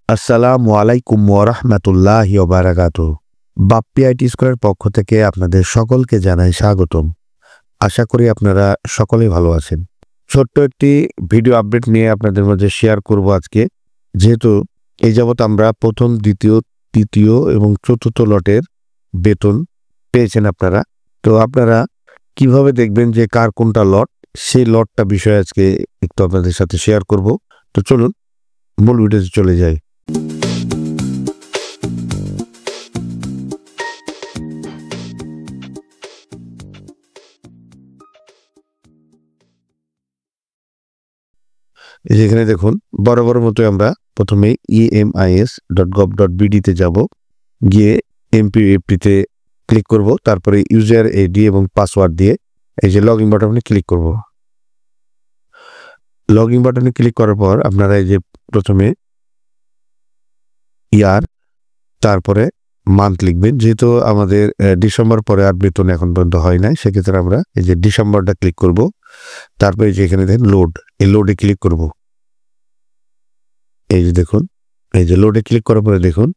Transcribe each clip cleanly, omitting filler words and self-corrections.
আসসালামু আলাইকুম ওয়া রাহমাতুল্লাহি ওয়া বারাকাতুহু। বাপ্পি আইটি স্কোয়ারের পক্ষ থেকে আপনাদের সকলকে জানাই স্বাগতম। আশা করি আপনারা সকলেই ভালো আছেন। ছোট্ট একটি ভিডিও আপডেট নিয়ে আপনাদের মাঝে শেয়ার করব আজকে। যেহেতু এই যাবৎ আমরা প্রথম, দ্বিতীয়, তৃতীয় এবং চতুর্থ লটের বেতন পেয়েছেন আপনারা। তো আপনারা কিভাবে দেখবেন যে কার কোনটা লট, সেই লটটা বিষয়ে আজকে একটু আপনাদের সাথে শেয়ার করব। তো চলুন মূল ভিডিওতে চলে যাই। যেখানে দেখুন বরাবর মতো আমরা প্রথমে emis.gov.bd তে যাব, গিয়ে MPFT-তে ক্লিক করব, তারপরে ইউজার আইডি এবং পাসওয়ার্ড দিয়ে এই যে লগইন বাটনে ক্লিক করব। লগইন বাটনে ক্লিক করার পর আপনারা এই যে প্রথমে ইয়ার, তারপরে মান্থ লিখবেন। যেহেতু আমাদের ডিসেম্বর পরে আর বেতন এখন পর্যন্ত হয় নাই, সেক্ষেত্রে আমরা এই যে ডিসেম্বরটা ক্লিক করব। তারপরে যে এখানে দেখেন লোড, এই লোডে ক্লিক করব। এই যে দেখুন, এই যে লোডে ক্লিক করার পরে দেখুন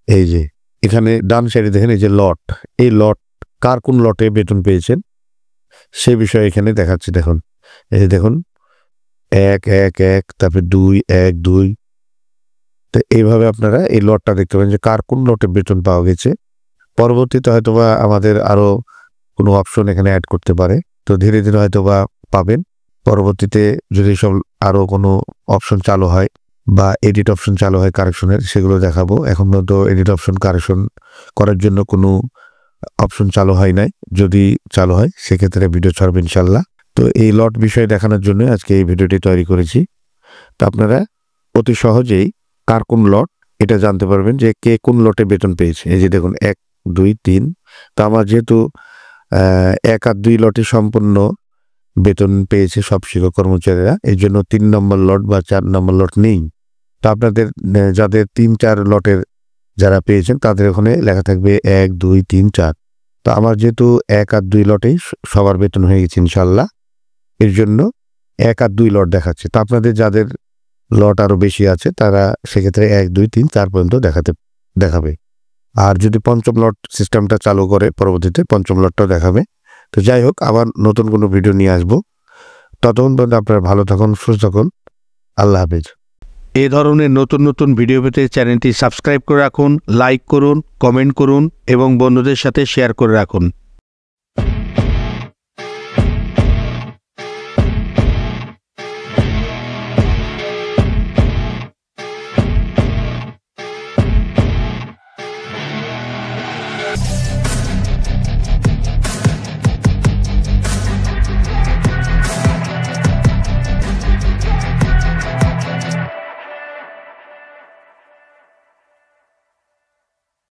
এই যে এখানে ডান সাইডে দেখেন এই যে লট, এই লট কার কোন লটে বেতন পেয়েছেন সে বিষয়ে এখানে দেখাচ্ছি। দেখুন এই যে দেখুন 1-1-1, তারপরে 2-1-2। তো এইভাবে আপনারা এই লটটা দেখতে পাবেন যে কার কোন লটে বেতন পাওয়া গেছে। পরবর্তীতে হয়তোবা আমাদের আরো কোনো অপশন এখানে অ্যাড করতে পারে, তো ধীরে ধীরে হয়তোবা পাবেন। পরবর্তীতে যদি সব আরো কোনো অপশন চালু হয় বা এডিট অপশন চালু হয় কারেকশনের, সেগুলো দেখাবো। এখন পর্যন্ত এডিট অপশন কারেকশন করার জন্য কোনো অপশন চালু হয় নাই। যদি চালু হয় সেক্ষেত্রে ভিডিও ছাড়বে ইনশাল্লাহ। তো এই লট বিষয়ে দেখানোর জন্য আজকে এই ভিডিওটি তৈরি করেছি। তো আপনারা অতি সহজেই কার কোন লট এটা জানতে পারবেন যে কে কোন লটে বেতন পেয়েছে। এই যে দেখুন 1-2-3। তো আমার যেহেতু 1 আর 2 লটে সম্পূর্ণ বেতন পেয়েছে সব শিক্ষক কর্মচারীরা, এই জন্য 3 নম্বর লট বা 4 নম্বর লট নেই। তো আপনাদের যাদের 3-4 লটের যারা পেয়েছেন তাদের ওখানে লেখা থাকবে 1-2-3-4। তো আমার যেহেতু 1 আর 2 লটেই সবার বেতন হয়ে গেছে ইনশাল্লাহ, এর জন্য 1 আর 2 লট দেখাচ্ছে। তো আপনাদের যাদের লট আরো বেশি আছে তারা সেক্ষেত্রে 1-2-3-4 পর্যন্ত দেখাবে। আর যদি পঞ্চম লট সিস্টেমটা চালু করে পরবর্তীতে পঞ্চম লটটাও দেখাবে। তো যাই হোক, আবার নতুন কোনো ভিডিও নিয়ে আসবো। ততক্ষণ পর্যন্ত আপনারা ভালো থাকুন, সুস্থ থাকুন। আল্লাহ হাফেজ। এ ধরনের নতুন নতুন ভিডিও পেতে চ্যানেলটি সাবস্ক্রাইব করে রাখুন, লাইক করুন, কমেন্ট করুন এবং বন্ধুদের সাথে শেয়ার করে রাখুন।